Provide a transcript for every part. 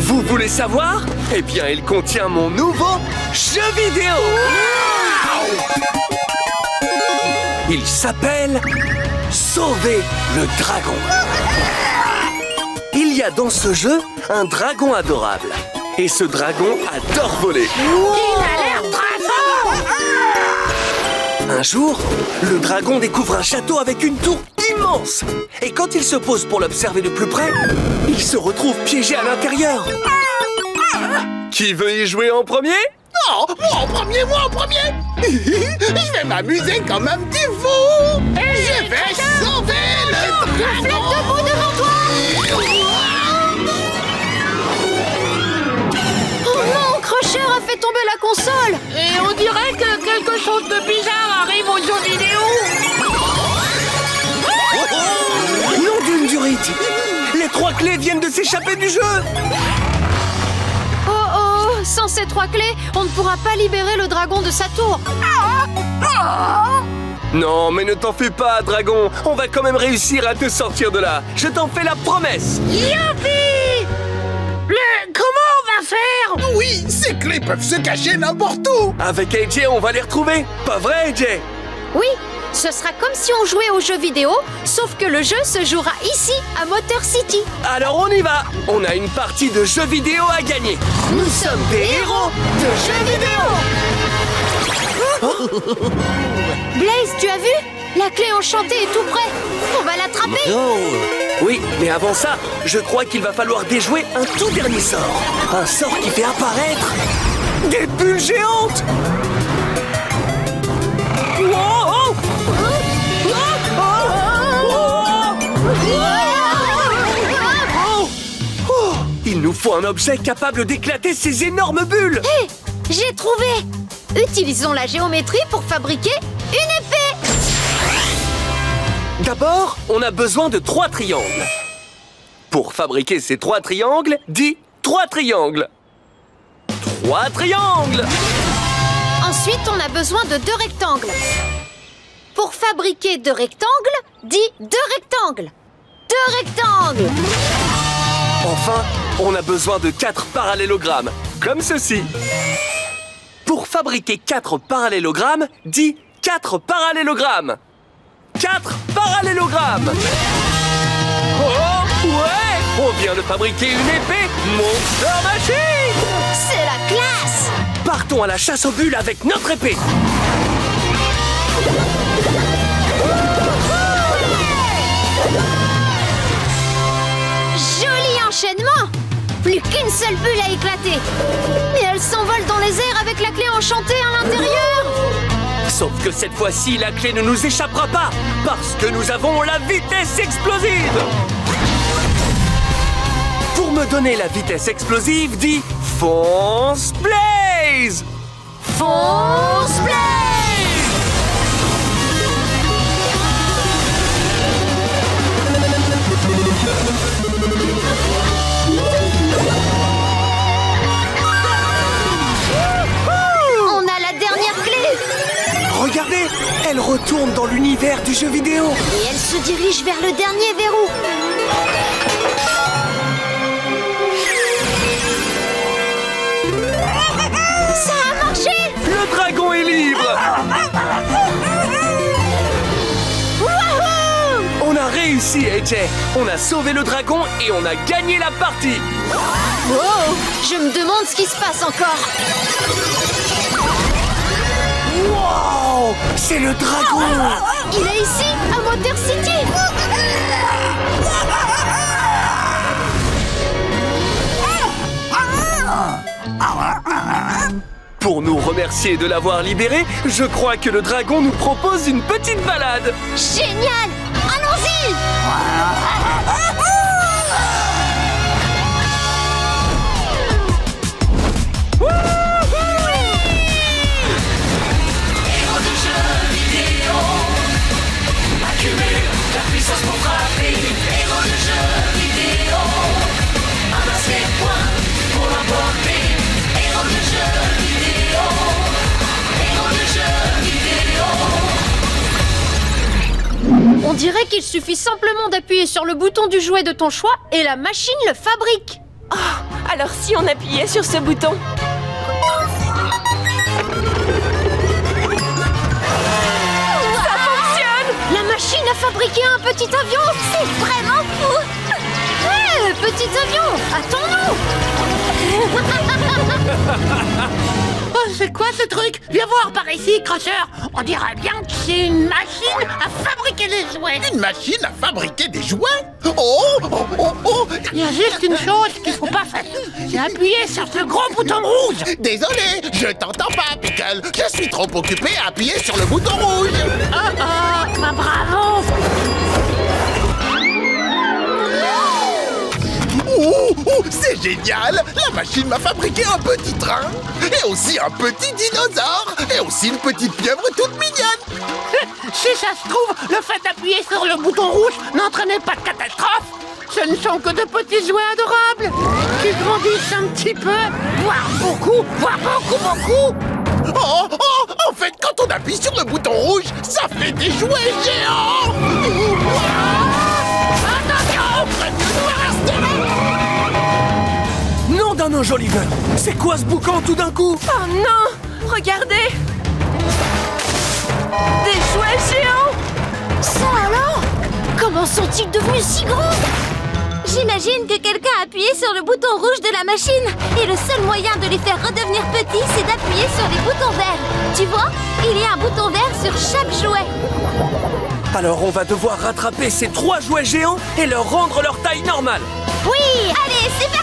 Vous voulez savoir? Eh bien, il contient mon nouveau jeu vidéo. Il s'appelle Sauver le dragon. Il y a dans ce jeu un dragon adorable. Et ce dragon adore voler. Il a l'air très fort. Un jour, le dragon découvre un château avec une tour immense. Et quand il se pose pour l'observer de plus près, il se retrouve piégé à l'intérieur. Qui veut y jouer en premier? Oh, moi en premier Je vais m'amuser comme un petit fou. Je vais sauver le dragon. Debout devant toi. Oh non, Crusher a fait tomber la console. Et on dirait que quelque chose de bizarre arrive aux jeux vidéo. Nom d'une durite! Les 3 clés viennent de s'échapper du jeu! Oh, sans ces 3 clés, on ne pourra pas libérer le dragon de sa tour. Non, mais ne t'en fais pas, dragon! On va quand même réussir à te sortir de là! Je t'en fais la promesse! Youpi! Comment on va faire? Oui, ces clés peuvent se cacher n'importe où. Avec AJ, on va les retrouver! Pas vrai, AJ? Oui, ce sera comme si on jouait aux jeux vidéo, sauf que le jeu se jouera ici, à Motor City. Alors on y va! On a une partie de jeux vidéo à gagner! Nous sommes des héros de jeux vidéo! Blaze, tu as vu? La clé enchantée est tout près. On va l'attraper. Oui, mais avant ça, je crois qu'il va falloir déjouer un tout dernier sort. Un sort qui fait apparaître des bulles géantes! Wow! Oh, il nous faut un objet capable d'éclater ces énormes bulles! Hé, j'ai trouvé. Utilisons la géométrie pour fabriquer une épée. D'abord, on a besoin de 3 triangles. Pour fabriquer ces 3 triangles, dis 3 triangles. 3 triangles! Ensuite, on a besoin de 2 rectangles. Pour fabriquer 2 rectangles, dis 2 rectangles. 2 rectangles. Enfin, on a besoin de 4 parallélogrammes, comme ceci. Pour fabriquer 4 parallélogrammes, dis 4 parallélogrammes. 4 parallélogrammes. Oh, ouais! On vient de fabriquer une épée Monster Machine! C'est la classe. Partons à la chasse aux bulles avec notre épée. Joli enchaînement. Plus qu'une seule bulle à éclater. Et elle s'envole dans les airs avec la clé enchantée à l'intérieur. Sauf que cette fois-ci, la clé ne nous échappera pas, parce que nous avons la vitesse explosive. Pour me donner la vitesse explosive, dis Fonce Blaze! Fonce Blaze! On a la dernière clé. Regardez, elle retourne dans l'univers du jeu vidéo. Et elle se dirige vers le dernier verrou. Ça a marché! Le dragon est libre. Wouhou! On a réussi, AJ. On a sauvé le dragon et on a gagné la partie. Oh! Je me demande ce qui se passe encore. Wow! C'est le dragon. Il est ici, à Motor City. Pour nous remercier de l'avoir libéré, je crois que le dragon nous propose une petite balade. Génial! Allons-y! On dirait qu'il suffit simplement d'appuyer sur le bouton du jouet de ton choix et la machine le fabrique. Ah, Alors si on appuyait sur ce bouton? Ça fonctionne! La machine a fabriqué un petit avion. C'est vraiment fou. Hé, petit avion, attends-nous. Oh, c'est quoi ce truc? Viens voir par ici, Crusher. On dirait bien que c'est une machine à fabriquer des jouets. Une machine à fabriquer des jouets? Oh, oh, oh, oh. Il y a juste une chose qu'il faut pas faire. C'est appuyer sur ce gros bouton rouge. Désolé, je t'entends pas, Pickle. Je suis trop occupé à appuyer sur le bouton rouge. Oh, bah bravo. C'est génial! La machine m'a fabriqué un petit train, et aussi un petit dinosaure, et aussi une petite pieuvre toute mignonne! Si ça se trouve, le fait d'appuyer sur le bouton rouge n'entraînait pas de catastrophe. Ce ne sont que de petits jouets adorables qui grandissent un petit peu, voire beaucoup. Oh, oh! En fait, quand on appuie sur le bouton rouge, ça fait des jouets géants! Attention! Non, d'un ange Oliver. C'est quoi ce boucan tout d'un coup? Oh non! Regardez! Des jouets géants! Ça alors? Comment sont-ils devenus si grands? J'imagine que quelqu'un a appuyé sur le bouton rouge de la machine. Et le seul moyen de les faire redevenir petits, c'est d'appuyer sur les boutons verts. Tu vois? Il y a un bouton vert sur chaque jouet. Alors on va devoir rattraper ces 3 jouets géants et leur rendre leur taille normale. Oui, allez, c'est parti!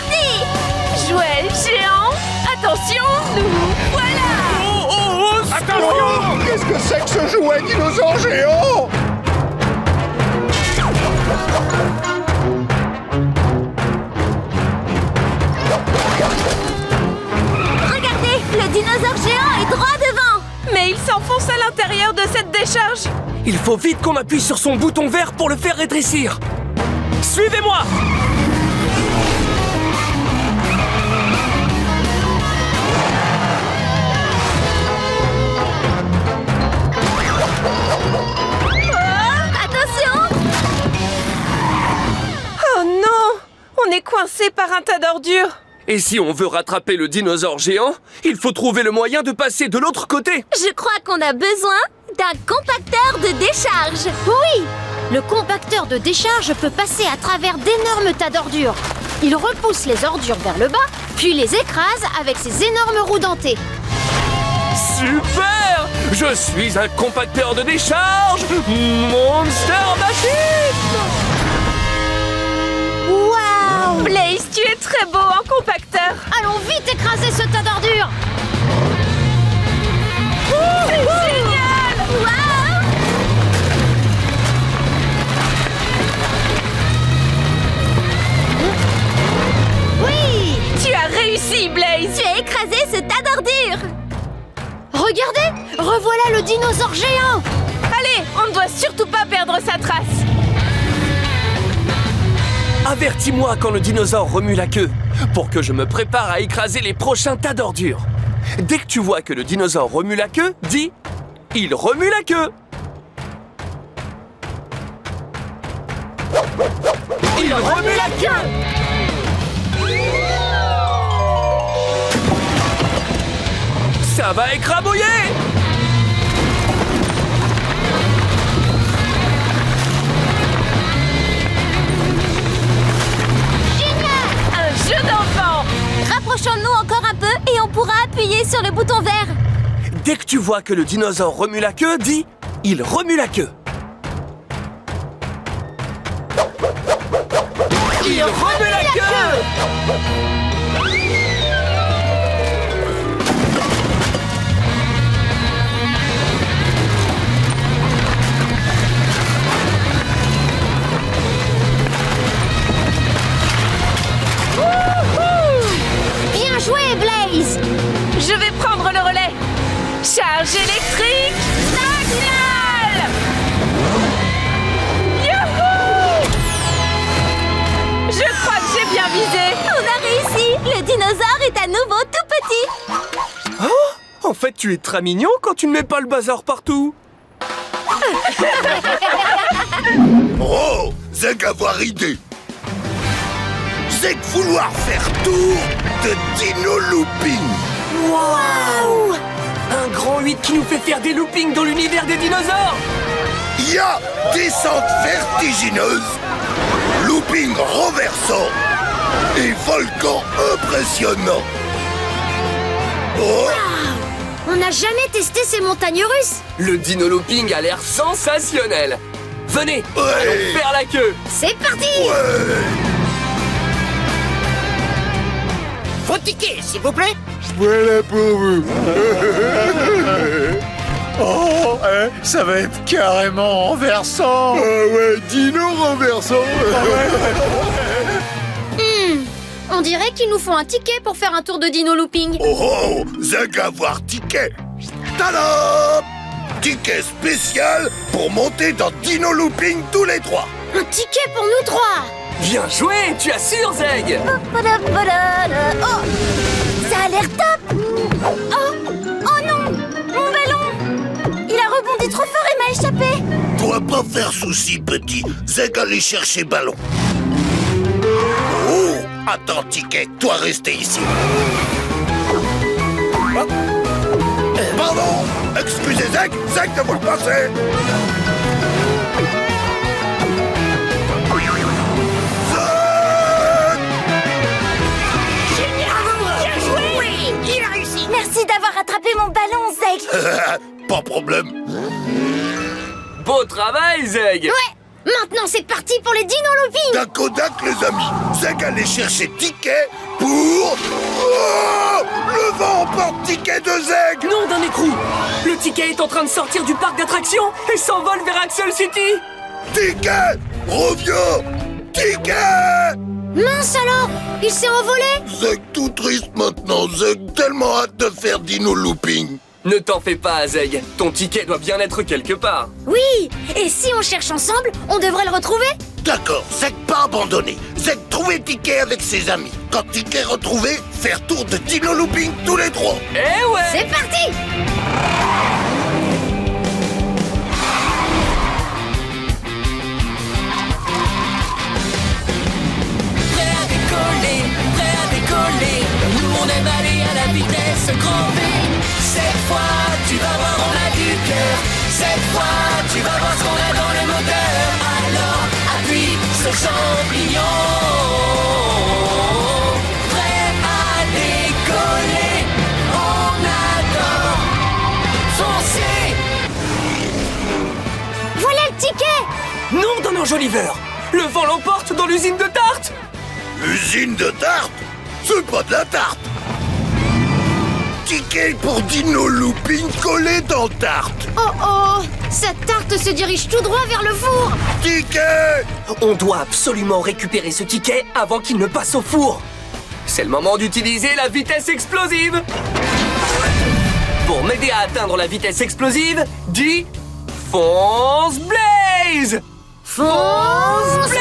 Jouets géants! Attention, nous voilà! Attention! Qu'est-ce que c'est que ce jouet dinosaure géant? Regardez, le dinosaure géant est droit devant. Mais il s'enfonce à l'intérieur de cette décharge! Il faut vite qu'on appuie sur son bouton vert pour le faire rétrécir. Suivez-moi! Attention! Oh non! On est coincé par un tas d'ordures! Et si on veut rattraper le dinosaure géant, il faut trouver le moyen de passer de l'autre côté. Je crois qu'on a besoin d'un compacteur de décharge. Oui! Le compacteur de décharge peut passer à travers d'énormes tas d'ordures. Il repousse les ordures vers le bas, puis les écrase avec ses énormes roues dentées. Super! Je suis un compacteur de décharge, Monster Machine! Waouh! Blaze, tu es très beau en compacteur! Allons vite écraser ce tas d'ordures! C'est génial! Waouh! Oui! Tu as réussi, Blaze! Tu as écrasé ce tas d'ordures! Regardez! Revoilà le dinosaure géant! Allez, on ne doit surtout pas perdre sa trace! Avertis-moi quand le dinosaure remue la queue, pour que je me prépare à écraser les prochains tas d'ordures. Dès que tu vois que le dinosaure remue la queue, dis « Il remue la queue !» Il remue la queue! Ça va écrabouiller! Un jeu d'enfant! Rapprochons-nous encore un peu et on pourra appuyer sur le bouton vert. Dès que tu vois que le dinosaure remue la queue, dis « Il remue la queue !» Il remue la queue! Bien joué, Blaze! Je vais prendre le relais! Charge électrique! Signal! Youhou! Je crois que j'ai bien visé! On a réussi! Le dinosaure est à nouveau tout petit! Oh! En fait, tu es très mignon quand tu ne mets pas le bazar partout. Oh! C'est qu'avoir idée! Zeg vouloir faire tour de Dino Looping. Waouh! Un grand 8 qui nous fait faire des loopings dans l'univers des dinosaures! Il y a descente vertigineuse, looping renversant et volcan impressionnant. Oh, On n'a jamais testé ces montagnes russes. Le dino looping a l'air sensationnel! Venez, Ouais. allons faire la queue! C'est parti. Vos tickets, s'il vous plaît. Voilà pour vous. Oh, ça va être carrément renversant. Ah ouais, dino renversant. On dirait qu'il nous faut un ticket pour faire un tour de dino looping. oh, oh, Zeg avoir ticket. Tada! Ticket spécial pour monter dans Dino Looping tous les trois. Un ticket pour nous trois. Bien joué, tu assures, Zeg! Oh, ça a l'air top. Oh non, mon ballon. Il a rebondi trop fort et m'a échappé. Toi pas faire souci, petit. Zeg aller chercher ballon. Oh, attends, ticket. Toi rester ici. Oh. Pardon. Excusez Zeg. Zeg de vous le passer. Il a réussi. Merci d'avoir attrapé mon ballon, Zeg. Pas problème. Beau travail, Zeg! Ouais, maintenant c'est parti pour les dino looping. Dakodak, les amis. Zeg aller chercher ticket pour... Oh, le vent emporte ticket de Zeg. Non d'un écrou! Le ticket est en train de sortir du parc d'attractions et s'envole vers Axel City! Ticket, reviens. Ticket. Mince alors, il s'est envolé. Zeg tout triste maintenant. Zeg tellement hâte de faire Dino Looping. Ne t'en fais pas, Zeg. Ton ticket doit bien être quelque part. Oui, et si on cherche ensemble, on devrait le retrouver. D'accord, Zeg pas abandonné. Zeg trouver ticket avec ses amis. Quand ticket retrouvé, faire tour de Dino Looping tous les trois. Eh ouais! C'est parti. Prêt à décoller. Nous on aime aller à la vitesse grand V. Cette fois, tu vas voir, on a du cœur. Cette fois, tu vas voir ce qu'on a dans le moteur. Alors, appuie ce champignon. Prêt à décoller. On adore. Foncez. Voilà le ticket. Non, d'un enjoliveur. Le vent l'emporte dans l'usine de tarte. Usine de tarte? C'est pas de la tarte. Ticket pour Dino Looping collé dans tarte. Oh, cette tarte se dirige tout droit vers le four. Ticket. On doit absolument récupérer ce ticket avant qu'il ne passe au four. C'est le moment d'utiliser la vitesse explosive. Pour m'aider à atteindre la vitesse explosive, dis Fonce Blaze! Fonce Blaze.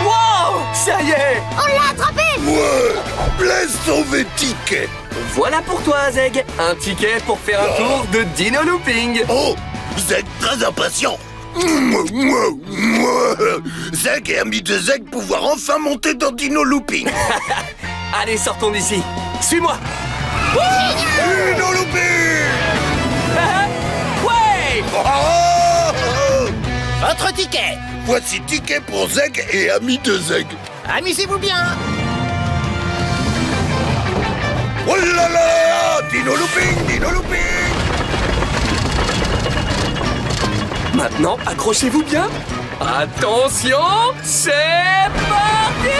Wow! Ça y est! On l'a attrapé. Ouais, Blaise sauvé ticket. Voilà pour toi, Zeg. Un ticket pour faire un tour de Dino Looping. Oh, Zeg très impatient. Zeg et ami de Zeg pouvoir enfin monter dans Dino Looping. Allez, sortons d'ici. Suis-moi. Dino Looping. Ouais! Oh, Votre ticket. voici ticket pour Zeg et ami de Zeg. Amusez-vous bien. Oh là là, Dino Looping, Dino Looping. Maintenant, accrochez-vous bien. Attention, c'est parti!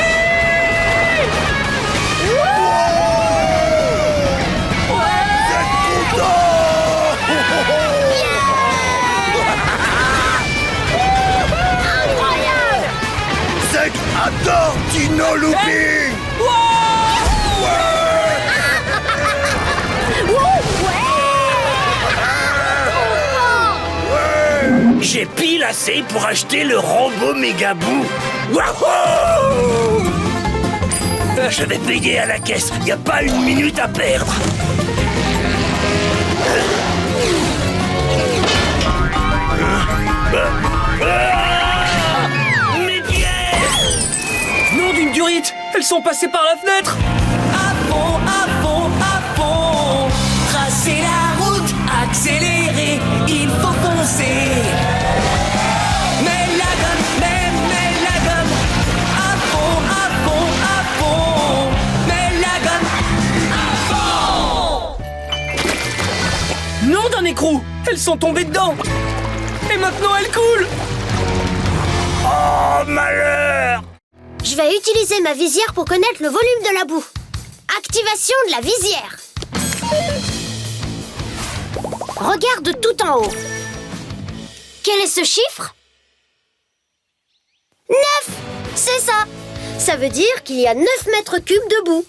Zeg content. Incroyable. Zeg adore Dino Looping. J'ai pile assez pour acheter le robot Mégaboo. Wouhou! Je vais payer à la caisse, y a pas une minute à perdre. sont passés par la fenêtre. À fond, à fond, à fond. Tracer la route, accélérer, il faut foncer. Mets la gomme, mets la gomme. À fond, à fond, à fond. Mets la gomme, à fond. Non d'un écrou, elles sont tombées dedans. Et maintenant elles coulent. Oh, malheur! Je vais utiliser ma visière pour connaître le volume de la boue. Activation de la visière. Regarde tout en haut. Quel est ce chiffre? 9! C'est ça. Ça veut dire qu'il y a 9 mètres cubes de boue.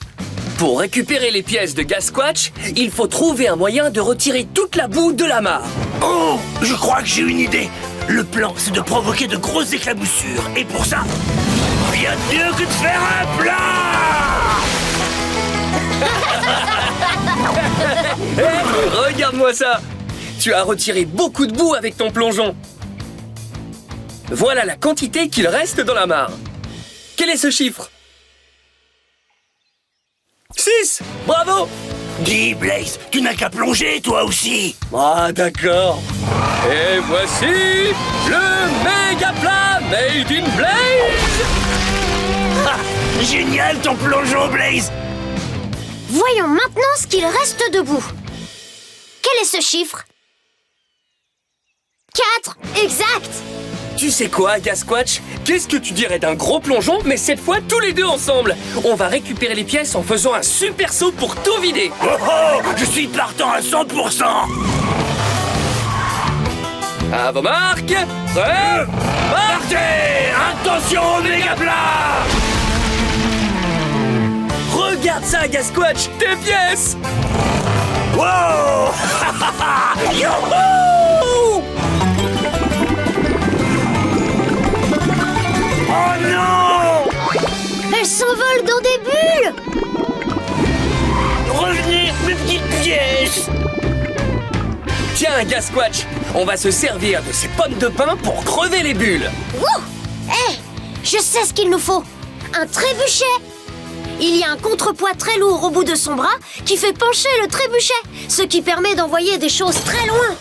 Pour récupérer les pièces de Gasquatch, il faut trouver un moyen de retirer toute la boue de la mare. Oh, je crois que j'ai une idée. Le plan, c'est de provoquer de grosses éclaboussures. Et pour ça, rien de mieux que de faire un plat. Regarde-moi ça! Tu as retiré beaucoup de boue avec ton plongeon. Voilà la quantité qu'il reste dans la mare. Quel est ce chiffre? 6! Bravo! Dis, Blaze, tu n'as qu'à plonger, toi aussi. Ah, d'accord. Et voici le méga plat made in Blaze! Ha! Génial ton plongeon, Blaze. Voyons maintenant ce qu'il reste debout. Quel est ce chiffre? 4, exact. Tu sais quoi, Gasquatch? Qu'est-ce que tu dirais d'un gros plongeon, mais cette fois tous les deux ensemble? On va récupérer les pièces en faisant un super saut pour tout vider. Oh oh, je suis partant à 100%. À vos marques, prêts, Partez! Attention au méga plat. regarde ça, Gasquatch, tes pièces! Wow! Youhou! Oh non! Elles s'envolent dans des bulles. Revenez, mes petites pièces! Tiens, Gasquatch, on va se servir de ces pommes de pin pour crever les bulles. Wouh! Hé, je sais ce qu'il nous faut. Un trébuchet. Il y a un contrepoids très lourd au bout de son bras qui fait pencher le trébuchet, ce qui permet d'envoyer des choses très loin.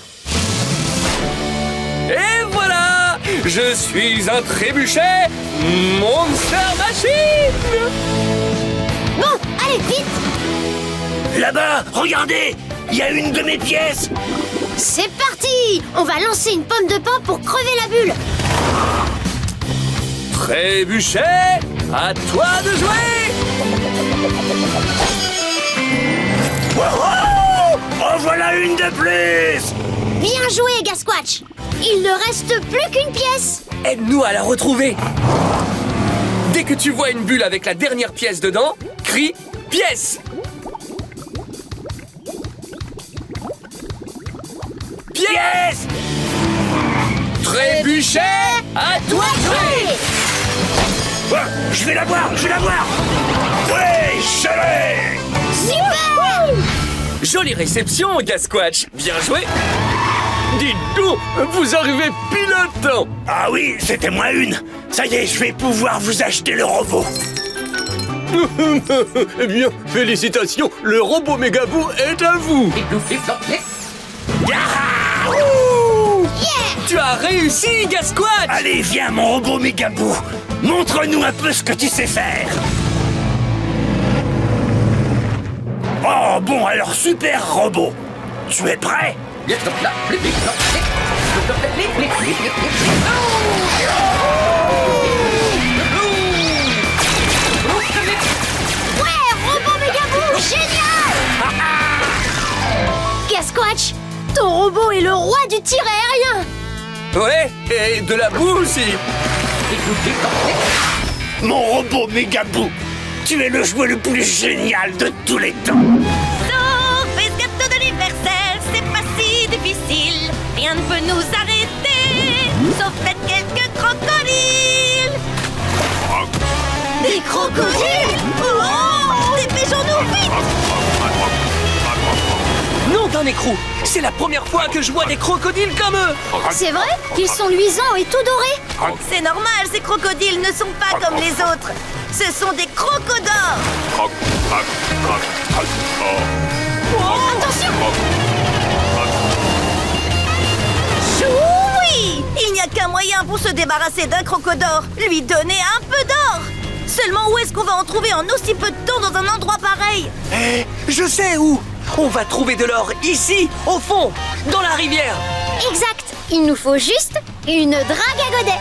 Et voilà! Je suis un trébuchet Monster Machine! Bon, allez, vite! Là-bas, regardez! Il y a une de mes pièces! C'est parti! On va lancer une pomme de pin pour crever la bulle. Trébuchet, à toi de jouer! Wow! Oh, voilà une de plus! Bien joué, Gasquatch! Il ne reste plus qu'une pièce. Aide-nous à la retrouver! Dès que tu vois une bulle avec la dernière pièce dedans, crie « Pièce !» Pièce! Trébuchet, à toi de jouer! Ouais, je vais la voir, je vais la voir! Ouais, je l'ai! Super! Jolie réception, Gasquatch! Bien joué! Dites donc, vous arrivez pile à temps! Ah oui, c'était moi une! Ça y est, je vais pouvoir vous acheter le robot! Eh bien, félicitations, le robot Mégabou est à vous. Tu as réussi, Gasquatch! Allez, viens, mon robot Mégabou! Montre-nous un peu ce que tu sais faire! Oh, bon, alors super robot! Tu es prêt? Ouais, robot Mégabou, génial! Gasquatch, ton robot est le roi du tir aérien. Ouais, et de la boue aussi! Mon robot Mégabou! Tu es le jouet le plus génial de tous les temps! Sauf gâteau de l'universel, c'est pas si difficile. Rien ne peut nous arrêter, sauf peut-être quelques crocodiles. Des crocodiles? Oh, dépêchons-nous vite! Non d'un écrou! C'est la première fois que je vois des crocodiles comme eux! C'est vrai? Ils sont luisants et tout dorés? C'est normal, ces crocodiles ne sont pas comme les autres. Ce sont des crocodores. Croc, crac, crac, crac. Attention! Oui! Il n'y a qu'un moyen pour se débarrasser d'un crocodore. Lui donner un peu d'or. Seulement où est-ce qu'on va en trouver en aussi peu de temps dans un endroit pareil? Eh, je sais où. On va trouver de l'or ici, au fond, dans la rivière. Exact. Il nous faut juste une drague à godet.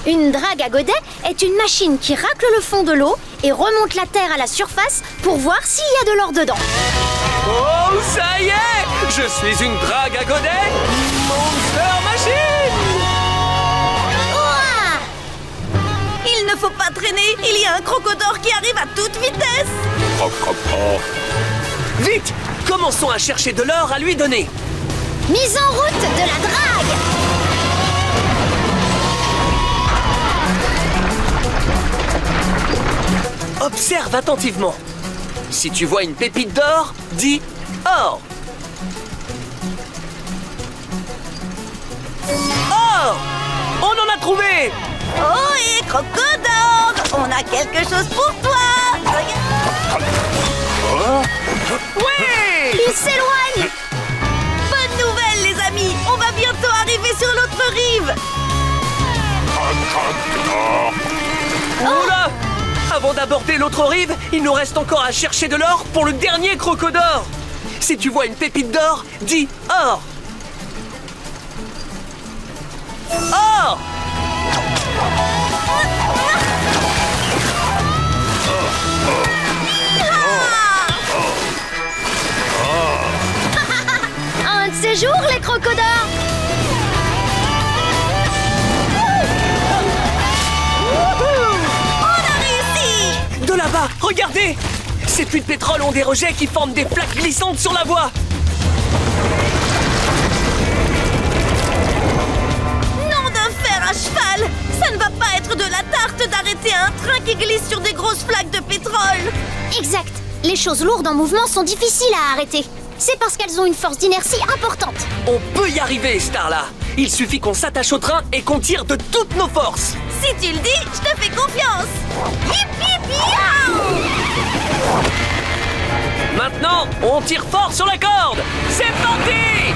Une drague à godet est une machine qui racle le fond de l'eau et remonte la terre à la surface pour voir s'il y a de l'or dedans. Oh, ça y est! Je suis une drague à godet, Monster Machine! Ouah! Il ne faut pas traîner. Il y a un crocodore qui arrive à toute vitesse. Croc, croc, croc. Vite! Commençons à chercher de l'or à lui donner. Mise en route de la drague! Observe attentivement. Si tu vois une pépite d'or, dis or. Or! On en a trouvé! Oh, et crocodore, on a quelque chose pour toi. Regarde. Oui! Il s'éloigne! Bonne nouvelle, les amis. On va bientôt arriver sur l'autre rive. Oh là! Avant d'aborder l'autre rive, il nous reste encore à chercher de l'or pour le dernier crocodore. Si tu vois une pépite d'or, dis or. Or! Un de ces jours, les crocodores! On a réussi. De là-bas, regardez! Ces puits de pétrole ont des rejets qui forment des plaques glissantes sur la voie. Nom d'un fer à cheval. Ça ne va pas être de la tarte d'arrêter un train qui glisse sur des grosses flaques de pétrole. Exact. Les choses lourdes en mouvement sont difficiles à arrêter. C'est parce qu'elles ont une force d'inertie importante. On peut y arriver, Starla. Il suffit qu'on s'attache au train et qu'on tire de toutes nos forces. Si tu le dis, je te fais confiance. Hip hip yaou! Maintenant, on tire fort sur la corde. C'est parti!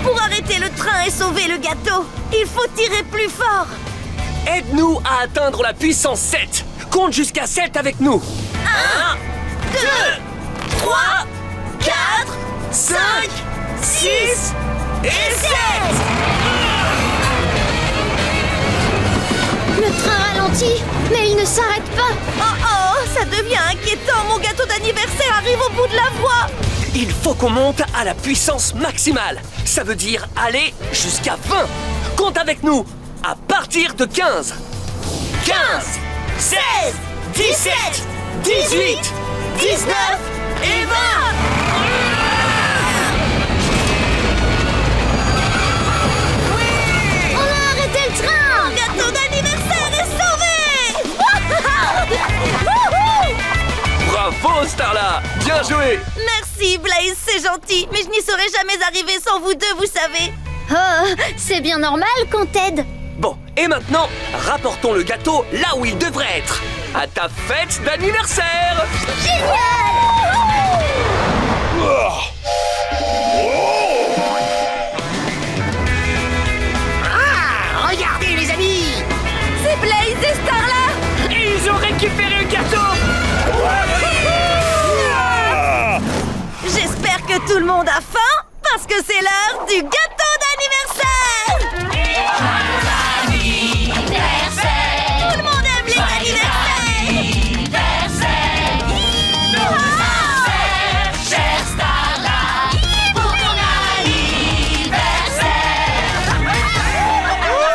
Pour arrêter le train et sauver le gâteau, il faut tirer plus fort. Aide-nous à atteindre la puissance 7. Compte jusqu'à 7 avec nous. 1, 2, 3, 4, 5, 6 et 7. Le train ralentit, mais il ne s'arrête pas. Oh, ça devient inquiétant. Mon gâteau d'anniversaire arrive au bout de la voie. Il faut qu'on monte à la puissance maximale. Ça veut dire aller jusqu'à 20. Compte avec nous. À partir de 15. 15, 16, 17, 18, 19 et 20. On a arrêté le train! Mon gâteau d'anniversaire est sauvé. Bravo, Starla. Bien joué. Merci Blaze, c'est gentil. Mais je n'y serais jamais arrivé sans vous deux, vous savez. Oh, c'est bien normal qu'on t'aide. Bon, et maintenant, rapportons le gâteau là où il devrait être. À ta fête d'anniversaire. Ah, regardez les amis. C'est Blaze et Starla. Ils ont récupéré le gâteau. J'espère que tout le monde a faim, parce que c'est l'heure du gâteau d'anniversaire. Tout le monde aime les anniversaires.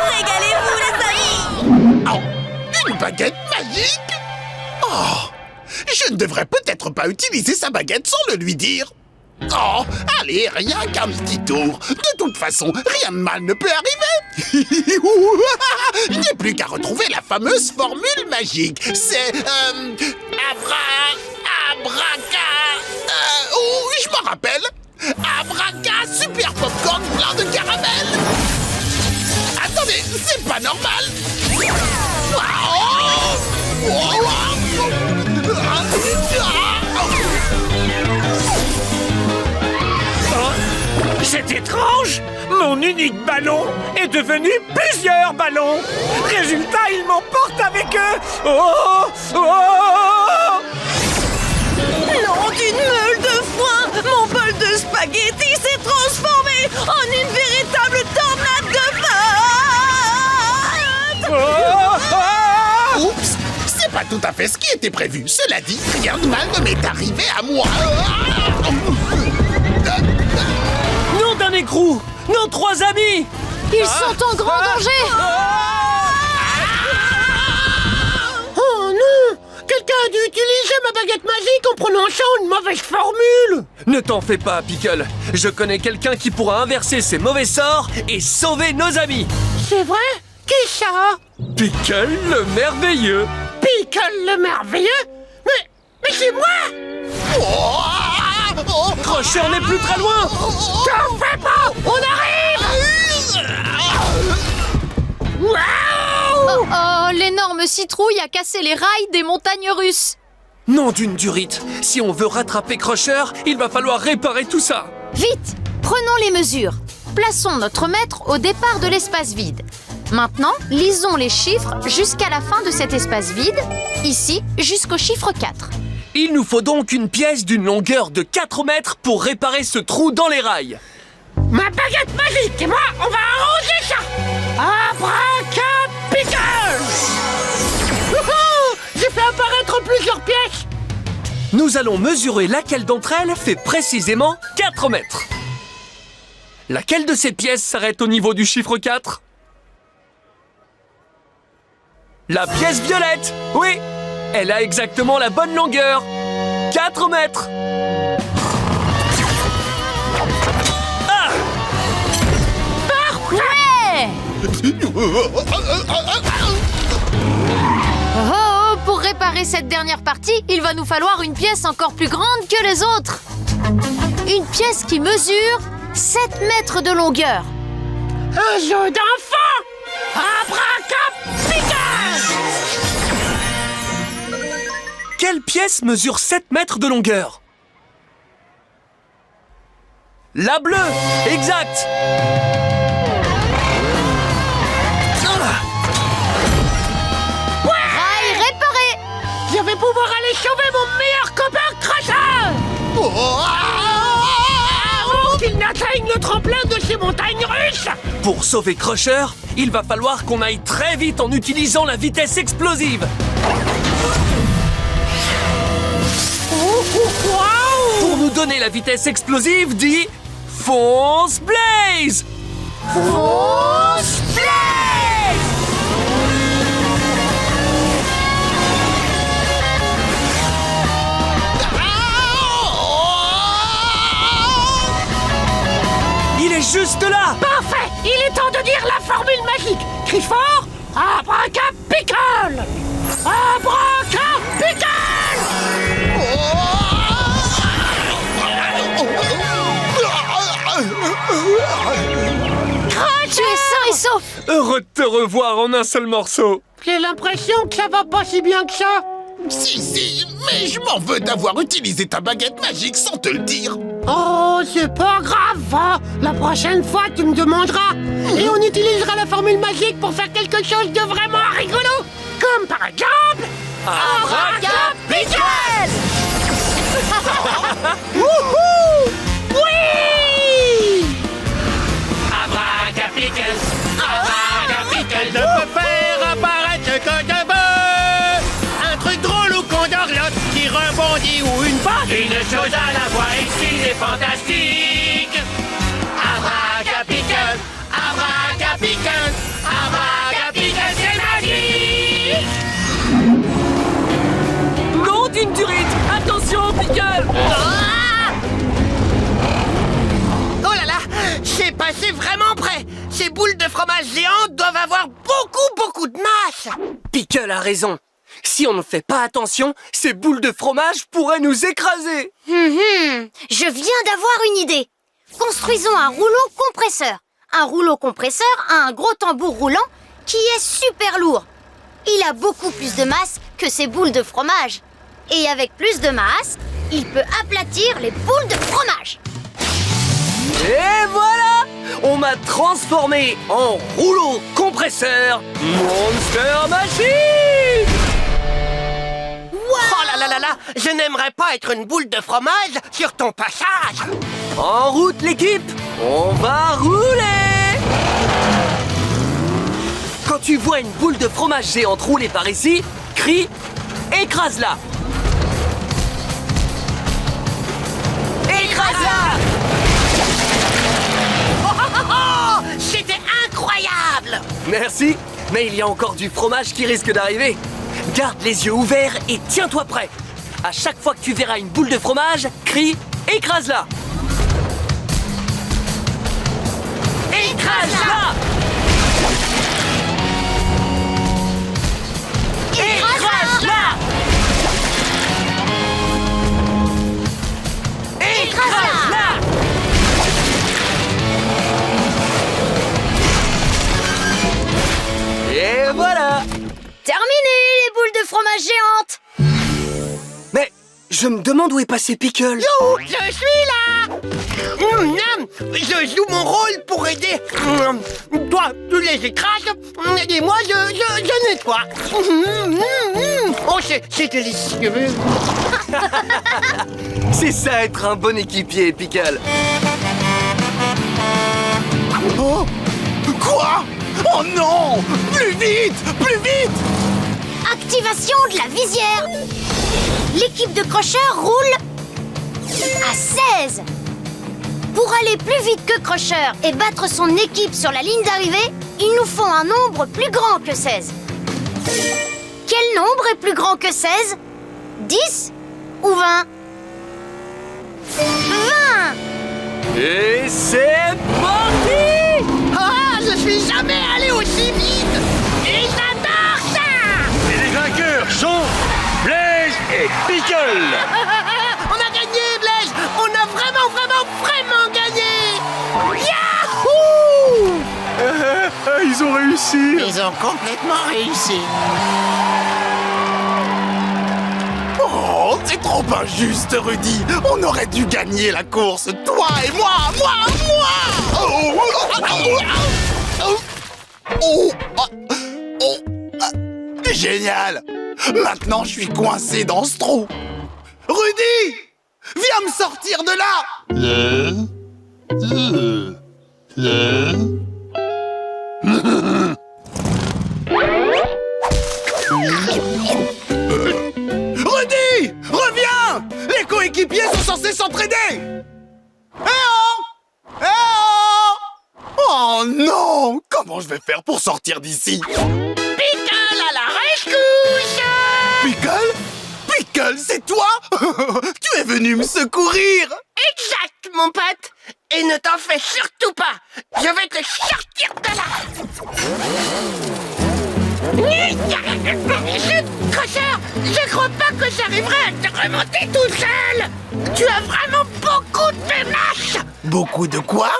Régalez-vous les amis. Oh, une baguette magique? Oh, je ne devrais peut-être pas utiliser sa baguette sans le lui dire. Oh, allez, rien qu'un petit tour. De toute façon, rien de mal ne peut arriver. Il n'y a plus qu'à retrouver la fameuse formule magique. C'est... abraca... oh, je m'en rappelle. Abraca super popcorn plein de caramel. Attendez, c'est pas normal. C'est étrange! Mon unique ballon est devenu plusieurs ballons! Résultat, ils m'emportent avec eux! Oh! Oh! Nom d'une meule de foin! Mon bol de spaghettis s'est transformé en une véritable tornade de pâtes! Oh! Oh! Oups, c'est pas tout à fait ce qui était prévu. Cela dit, rien de mal ne m'est arrivé à moi. Nom d'un écrou! Nos 3 amis! Ils sont en grand danger! Oh non! Quelqu'un a dû utiliser ma baguette magique en prononçant une mauvaise formule! Ne t'en fais pas, Pickle. Je connais quelqu'un qui pourra inverser ces mauvais sorts et sauver nos amis. C'est vrai? Qui ça? Pickle le merveilleux. Pickle le merveilleux? Mais c'est moi! Crocheur n'est plus très loin. T'en fais pas! On arrive! Waouh! Oh, l'énorme citrouille a cassé les rails des montagnes russes. Nom d'une durite. Si on veut rattraper Crocheur, il va falloir réparer tout ça. Vite, prenons les mesures. Plaçons notre maître au départ de l'espace vide. Maintenant, lisons les chiffres jusqu'à la fin de cet espace vide, ici jusqu'au chiffre 4. Il nous faut donc une pièce d'une longueur de 4 mètres pour réparer ce trou dans les rails. Ma baguette magique et moi, on va arranger ça! Abracapicale! Wouhou! J'ai fait apparaître plusieurs pièces! Nous allons mesurer laquelle d'entre elles fait précisément 4 mètres. Laquelle de ces pièces s'arrête au niveau du chiffre 4? La pièce violette! Oui! Elle a exactement la bonne longueur! 4 mètres! Ah! Ouais! Oh, pour réparer cette dernière partie, il va nous falloir une pièce encore plus grande que les autres. Une pièce qui mesure 7 mètres de longueur. Un jeu d'enfant! Abracapicale! Quelle pièce mesure 7 mètres de longueur? La bleue! Exact! Rail réparé! Je vais pouvoir aller sauver mon meilleur copain Crocheur! Avant qu'il n'atteigne le tremplin de ces montagnes russes! Pour sauver Crocheur, il va falloir qu'on aille très vite en utilisant la vitesse explosive. Waouh! Pour nous donner la vitesse explosive, dis Fonce Blaze! Fonce Blaze! Il est juste là! Parfait! Il est temps de dire la formule magique! Crie fort! Abracapicale! Abracapicale! Tu es sain et sauf! Heureux de te revoir en un seul morceau. J'ai l'impression que ça va pas si bien que ça! Si, mais je m'en veux d'avoir utilisé ta baguette magique sans te le dire. Oh, c'est pas grave, hein. La prochaine fois, tu me demanderas. Et on utilisera la formule magique pour faire quelque chose de vraiment rigolo. Comme par exemple... Abracapicale! Wouhou! Oui! Abracapicale, Abracapicale, je peux faire apparaître ce que je veux. Un truc drôle ou condorlote qui rebondit ou une patte. Une chose à la fois exquise et fantastique. Abracapicale, Abracapicale, Abracapicale, c'est magique. Non d'une durite! Attention, Pickle! Oh là là! C'est passé vraiment près! Ces boules de fromage géantes doivent avoir beaucoup de masse! Pickle a raison. Si on ne fait pas attention, ces boules de fromage pourraient nous écraser. Je viens d'avoir une idée. Construisons un rouleau compresseur. Un rouleau compresseur a un gros tambour roulant qui est super lourd. Il a beaucoup plus de masse que ces boules de fromage. Et avec plus de masse, il peut aplatir les boules de fromage. Et voilà! transformer en rouleau compresseur Monster Machine. Oh là là là là, je n'aimerais pas être une boule de fromage sur ton passage. En route l'équipe, on va rouler. Quand tu vois une boule de fromage géante rouler par ici, crie « Écrase-la » Écrase-la! Oh, c'était incroyable! Merci, mais il y a encore du fromage qui risque d'arriver. Garde les yeux ouverts et tiens-toi prêt. À chaque fois que tu verras une boule de fromage, crie « Écrase-la » Écrase-la! Écrase-la! Écrase-la! Et voilà! Terminé, les boules de fromage géantes. Mais je me demande où est passé Pickle. Youhou, je suis là! Je joue mon rôle pour aider. Toi, tu les écrases et moi, je nettoie. Oh, c'est délicieux. C'est ça être un bon équipier, Pickle. Oh, quoi? Oh non! Plus vite! Plus vite! Activation de la visière. L'équipe de crocheurs roule à 16. Pour aller plus vite que Crocheur et battre son équipe sur la ligne d'arrivée, il nous faut un nombre plus grand que 16. Quel nombre est plus grand que 16? 10 ou 20? 20! Et c'est parti! Ah, je suis jamais allé aussi vite. Et j'adore ça! Et les vainqueurs sont Blaise et Pickle. On a gagné, Blaise! On a vraiment gagné! Yahoo! Ils ont réussi. Ils ont complètement réussi. Oh, c'est trop injuste, Rudy. On aurait dû gagner la course, toi et moi. Génial. Maintenant, je suis coincé dans ce trou. Rudy, viens me sortir de là. Rudy, reviens. Les coéquipiers sont censés s'entraider. Oh non! Comment je vais faire pour sortir d'ici? Pickle à la rescousse! Pickle? Pickle, c'est toi? Tu es venu me secourir! Exact, mon pote! Et ne t'en fais surtout pas! Je vais te sortir de là! Crocheur, je crois pas que j'arriverai à te remonter tout seul! Tu as vraiment beaucoup de panache! Beaucoup de quoi?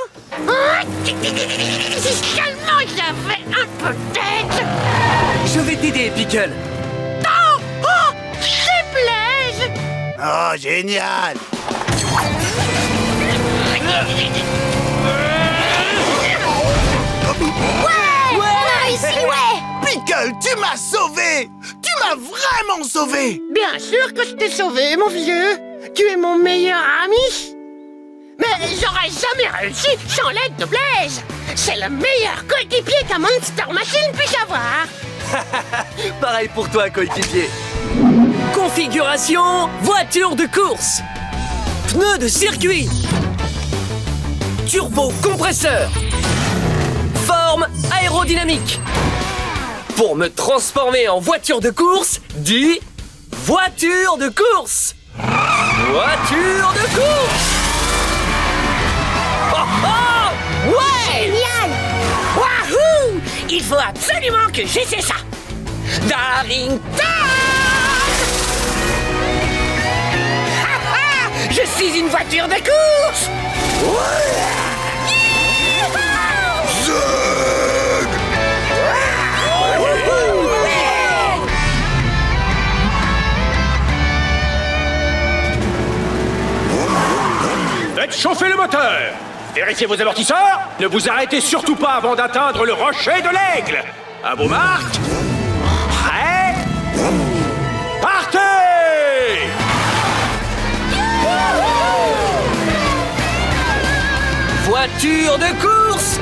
Si seulement j'avais un peu d'aide! Je vais t'aider, Pickle. Oh! Oh! C'est Blaise! Oh, génial! Ouais! On a réussi, ouais! Pickle, tu m'as sauvé! Tu m'as vraiment sauvé! Bien sûr que je t'ai sauvé, mon vieux! Tu es mon meilleur ami! Mais j'aurais jamais réussi sans l'aide de Blaise! C'est le meilleur coéquipier qu'un Monster Machine puisse avoir! Pareil pour toi, coéquipier. Configuration voiture de course. Pneus de circuit. Turbo compresseur. Forme aérodynamique. Pour me transformer en voiture de course, dis voiture de course. Voiture de course. Oh oh! Ouais! Génial! Wahoo! Il faut absolument que j'essaie ça! Darrington! Ah ah! Je suis une voiture de course! Faites chauffer le moteur. Vérifiez vos amortisseurs. Ne vous arrêtez surtout pas avant d'atteindre le rocher de l'aigle. À vos marques. Prêts. Partez! Voiture de course!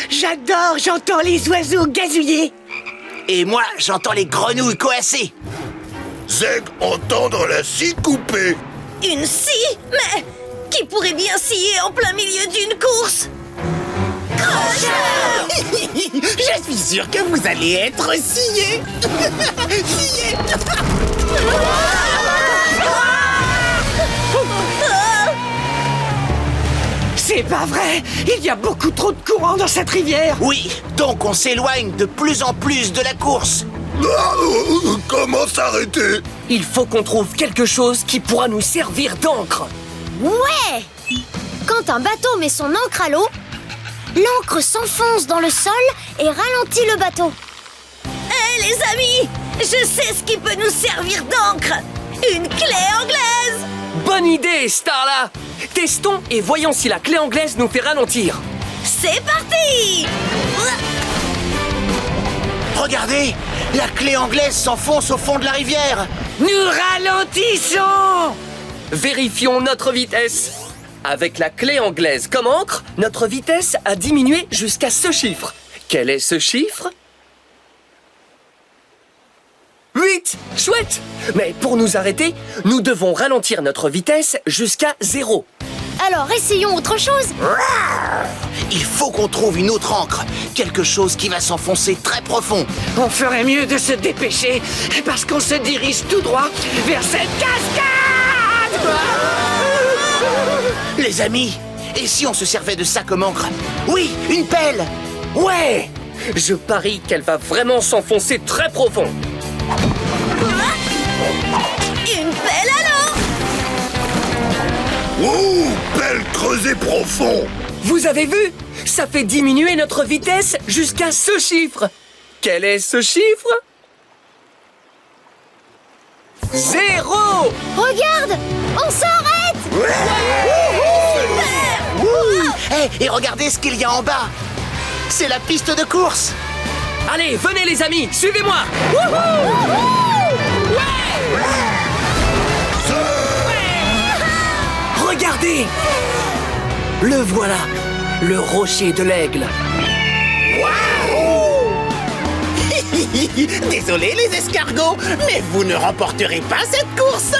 J'adore, j'entends les oiseaux gazouiller. Et moi, j'entends les grenouilles coasser. Zeg, entendre la scie couper. Une scie? Mais qui pourrait bien scier en plein milieu d'une course? Crocheur! Je suis sûr que vous allez être sciés. Sciés. C'est pas vrai. Il y a beaucoup trop de courant dans cette rivière. Oui, donc on s'éloigne de plus en plus de la course. Comment s'arrêter? Il faut qu'on trouve quelque chose qui pourra nous servir d'encre. Ouais! Quand un bateau met son ancre à l'eau, l'encre s'enfonce dans le sol et ralentit le bateau. Hé les amis, je sais ce qui peut nous servir d'encre. Une clé anglaise. Bonne idée, Starla! Testons et voyons si la clé anglaise nous fait ralentir. C'est parti. Regardez, la clé anglaise s'enfonce au fond de la rivière. Nous ralentissons. Vérifions notre vitesse. Avec la clé anglaise comme encre, notre vitesse a diminué jusqu'à ce chiffre. Quel est ce chiffre? 8! Chouette! Mais pour nous arrêter, nous devons ralentir notre vitesse jusqu'à 0. Alors essayons autre chose. Il faut qu'on trouve une autre encre. Quelque chose qui va s'enfoncer très profond. On ferait mieux de se dépêcher parce qu'on se dirige tout droit vers cette cascade. Les amis, et si on se servait de ça comme encre? Oui, une pelle. Ouais! Je parie qu'elle va vraiment s'enfoncer très profond. Une pelle à l'eau. Ouh, pelle creusée profond. Vous avez vu? Ça fait diminuer notre vitesse jusqu'à ce chiffre. Quel est ce chiffre? 0! Regarde! On s'arrête! Et regardez ce qu'il y a en bas. C'est la piste de course. Allez, venez les amis, suivez-moi! Regardez! Le voilà, le rocher de l'aigle. Désolé les escargots, mais vous ne remporterez pas cette course.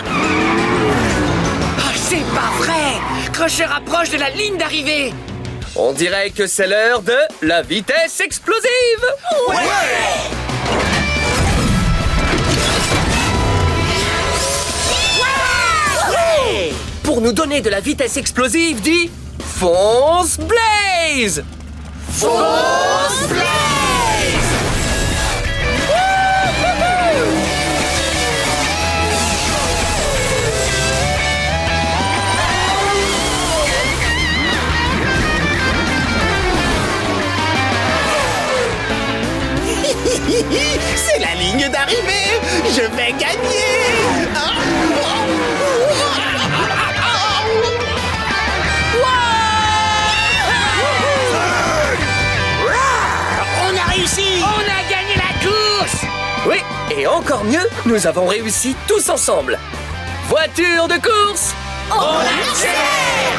C'est pas vrai. Crocheur approche de la ligne d'arrivée. On dirait que c'est l'heure de la vitesse explosive! Pour nous donner de la vitesse explosive, dis Fonce Blaze! Fonce Blaze! C'est la ligne d'arrivée. Je vais gagner. On a réussi. On a gagné la course. Oui, et encore mieux, nous avons réussi tous ensemble. Voiture de course! On accélère.